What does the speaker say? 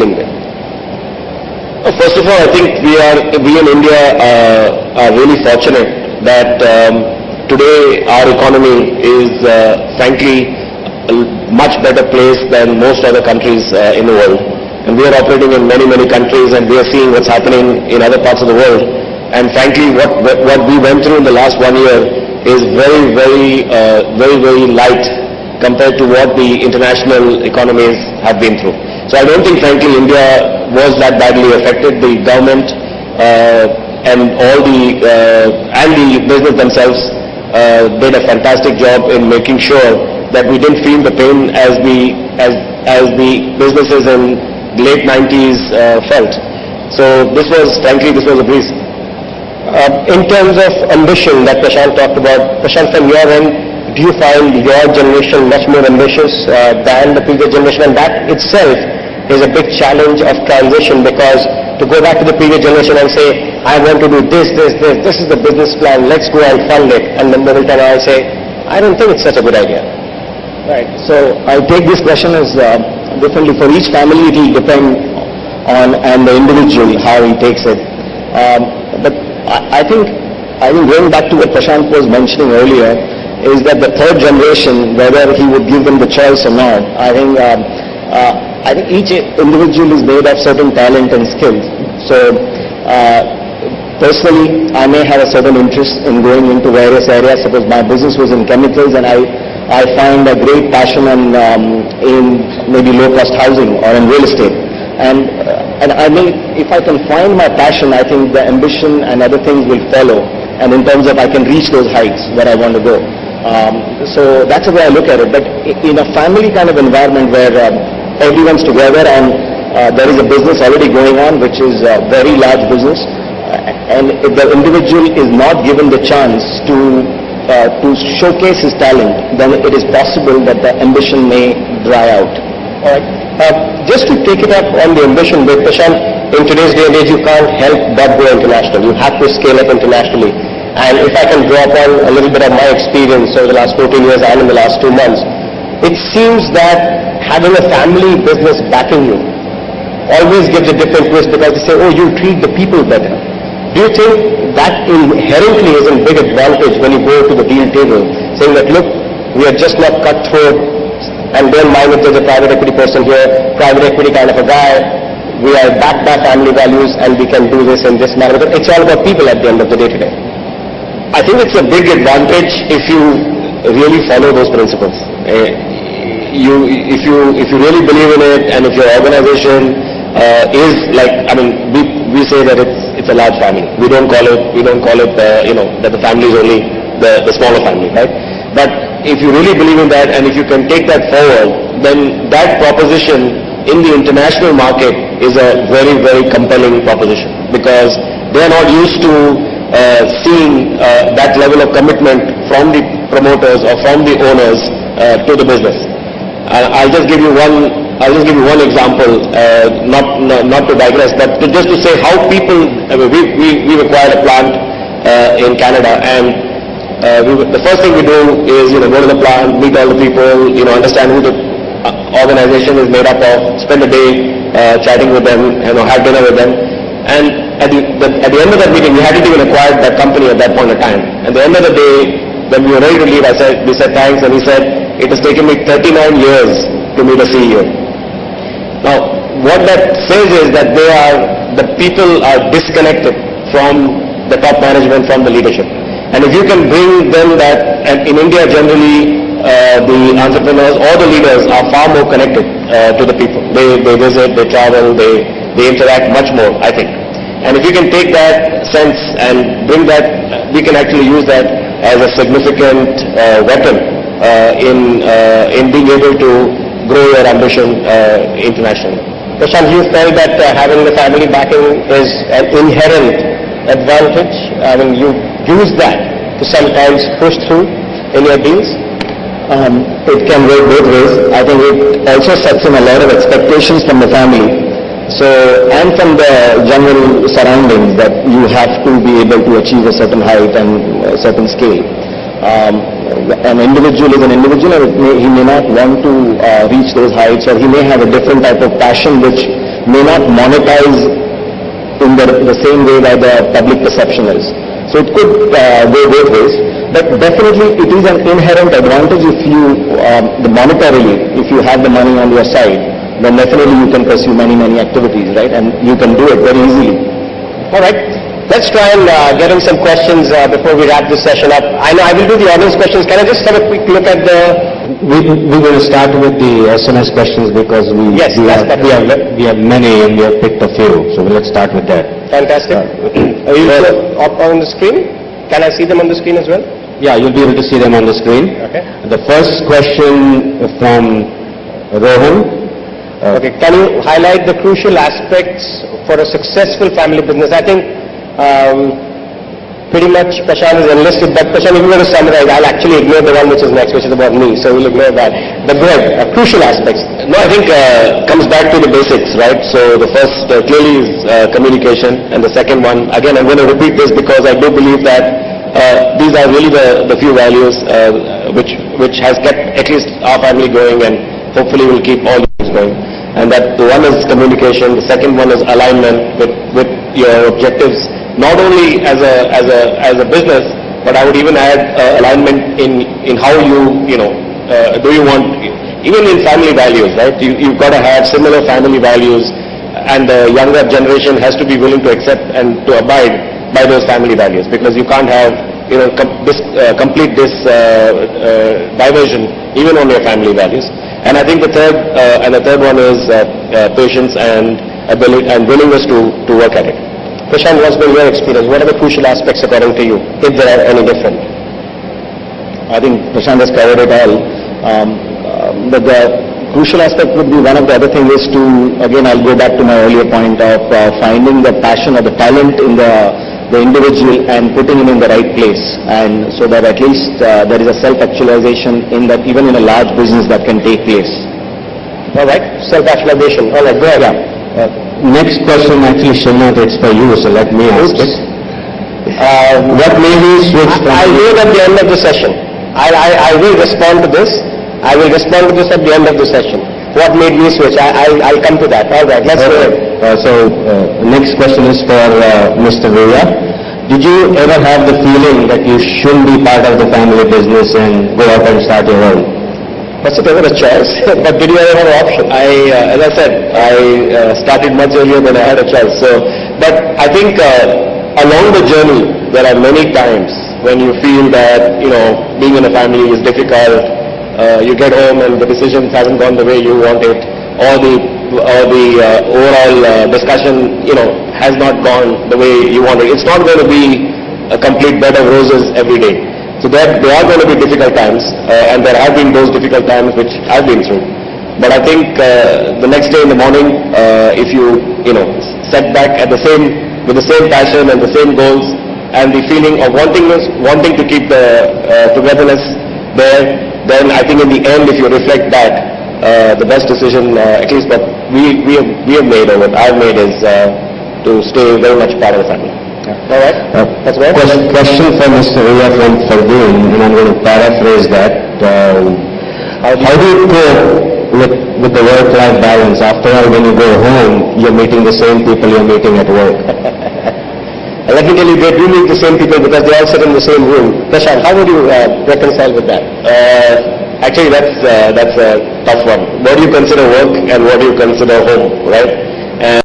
begin with? First of all, I think we in India are really fortunate that today our economy is frankly a much better place than most other countries in the world. And we are operating in many, many countries, and we are seeing what's happening in other parts of the world. And frankly, what we went through in the last 1 year is very, very light compared to what the international economies have been through. So I don't think, frankly, India was that badly affected. The government and the business themselves did a fantastic job in making sure that we didn't feel the pain as the businesses in the late 90s felt. So this was a breeze. In terms of ambition that Prashant talked about, Prashant, from your end, do you find your generation much more ambitious than the previous generation? And that itself is a big challenge of transition, because to go back to the previous generation and say, I want to do this is the business plan, let's go and fund it. And then they will turn around and say, I don't think it's such a good idea. Right. So I take this question as differently. For each family, it will depend on the individual, how he takes it. But I think going back to what Prashant was mentioning earlier, is that the third generation, whether he would give them the choice or not, I think each individual is made of certain talent and skills. So personally, I may have a certain interest in going into various areas. Suppose my business was in chemicals, and I find a great passion in maybe low-cost housing or in real estate. And I may, if I can find my passion, I think the ambition and other things will follow. And in terms of I can reach those heights where I want to go. So that's the way I look at it. But in a family kind of environment where everyone's together and there is a business already going on, which is a very large business, and if the individual is not given the chance to showcase his talent, then it is possible that the ambition may dry out. All right. Just to take it up on the ambition bit, Prashant, in today's day and age, you can't help but go international. You have to scale up internationally. And if I can draw upon a little bit of my experience over the last 14 years and in the last 2 months, it seems that having a family business backing you always gives a different twist, because they say, oh, you treat the people better. Do you think that inherently is a big advantage when you go to the deal table, saying that, look, we are just not cutthroat, and don't mind if there's a private equity person here, private equity kind of a guy, we are backed by family values, and we can do this in this manner. But it's all about people at the end of the day today. I think it's a big advantage if you really follow those principles. If you really believe in it, and if your organization is like, I mean, we say that it's a large family. We don't call it that the family is only the smaller family, right? But if you really believe in that, and if you can take that forward, then that proposition in the international market is a very, very compelling proposition, because they are not used to seeing that level of commitment from the promoters or from the owners to the business. I'll just give you one example, not to digress, but just to say how people. We've acquired a plant in Canada, and the first thing we do is go to the plant, meet all the people, understand who the organization is made up of, spend a day chatting with them, have dinner with them. And at the end of that meeting, we hadn't even acquired that company at that point of time. At the end of the day, when we were ready to leave, we said thanks, and he said, it has taken me 39 years to meet a CEO. Now, what that says is that the people are disconnected from the top management, from the leadership. And if you can bring them that, and in India generally, the entrepreneurs or the leaders are far more connected to the people. They visit, they travel, they interact much more, I think. And if you can take that sense and bring that, we can actually use that as a significant weapon in being able to grow your ambition internationally. Prashant, you felt that having the family backing is an inherent advantage? I mean, you use that to sometimes push through in your deals? It can work both ways. I think it also sets in a lot of expectations from the family. So, and from the general surroundings, that you have to be able to achieve a certain height and a certain scale. An individual is an individual, and he may not want to reach those heights, or he may have a different type of passion which may not monetize in the same way that the public perception is. So it could go both ways, but definitely it is an inherent advantage if you, monetarily, if you have the money on your side, then definitely you can pursue many activities, right? And you can do it very easily. All right. Let's try and get in some questions before we wrap this session up. I know I will do the audience questions. Can I just have a quick look at the... We're going to start with the SMS questions because we have many and we have picked a few. So let's start with that. Fantastic. Are you up on the screen? Can I see them on the screen as well? Yeah, you'll be able to see them on the screen. Okay. The first question from Rohan. Okay. Can you highlight the crucial aspects for a successful family business? I think pretty much Prashant is enlisted, but Prashant, if you were to summarize, I'll actually ignore the one which is next, which is about me, so we'll ignore that. But go ahead, crucial aspects. No, I think comes back to the basics, right? So the first clearly is communication, and the second one, again, I'm going to repeat this because I do believe that these are really the few values which has kept at least our family going, and hopefully will keep all these going. And that the one is communication, the second one is alignment with your objectives, not only as a business, but I would even add alignment in how do you want, even in family values, right? You've got to have similar family values, and the younger generation has to be willing to accept and to abide by those family values, because you can't have complete diversion even on your family values. And I think the third one is patience and ability and willingness to work at it. Prashant, what's been your experience? What are the crucial aspects according to you, if there are any different? I think Prashant has covered it all. But the crucial aspect would be, one of the other things is to, again, I'll go back to my earlier point of finding the passion or the talent in the individual and putting him in the right place, and so that at least there is a self-actualization in that, even in a large business, that can take place. All right, self-actualization. All right, go ahead. Next question, actually, Srinath, it's for you, so let me ask it. What made you switch from... I'll do it at the end of the session. I will respond to this. I will respond to this at the end of the session. What made me switch? I'll come to that. All right, let's go ahead. Next question is for Mr. Ruia. Did you ever have the feeling that you shouldn't be part of the family business and go out and start your own? Was it ever a choice? But did you ever have an option? As I said, I started much earlier than I had a choice. So, but I think along the journey, there are many times when you feel that, being in a family is difficult. You get home and the decisions haven't gone the way you want it, or the overall discussion, has not gone the way you want it. It's not going to be a complete bed of roses every day. So there are going to be difficult times, and there have been those difficult times which I've been through. But I think the next day in the morning, if you set back with the same passion and the same goals, and the feeling of wanting to keep the togetherness there, then I think in the end, if you reflect back, the best decision, at least what we have made, or what I've made, is to stay very much part of the family. All right. That's right. Question for Mr. Ruia from Fardeen, and I'm going to paraphrase that. How do you cope with the work-life balance? After all, when you go home, you're meeting the same people you're meeting at work. Let me tell you, they do meet the same people because they all sit in the same room. Prashant, how would you reconcile with that? Actually, that's a tough one. What do you consider work and what do you consider home, right?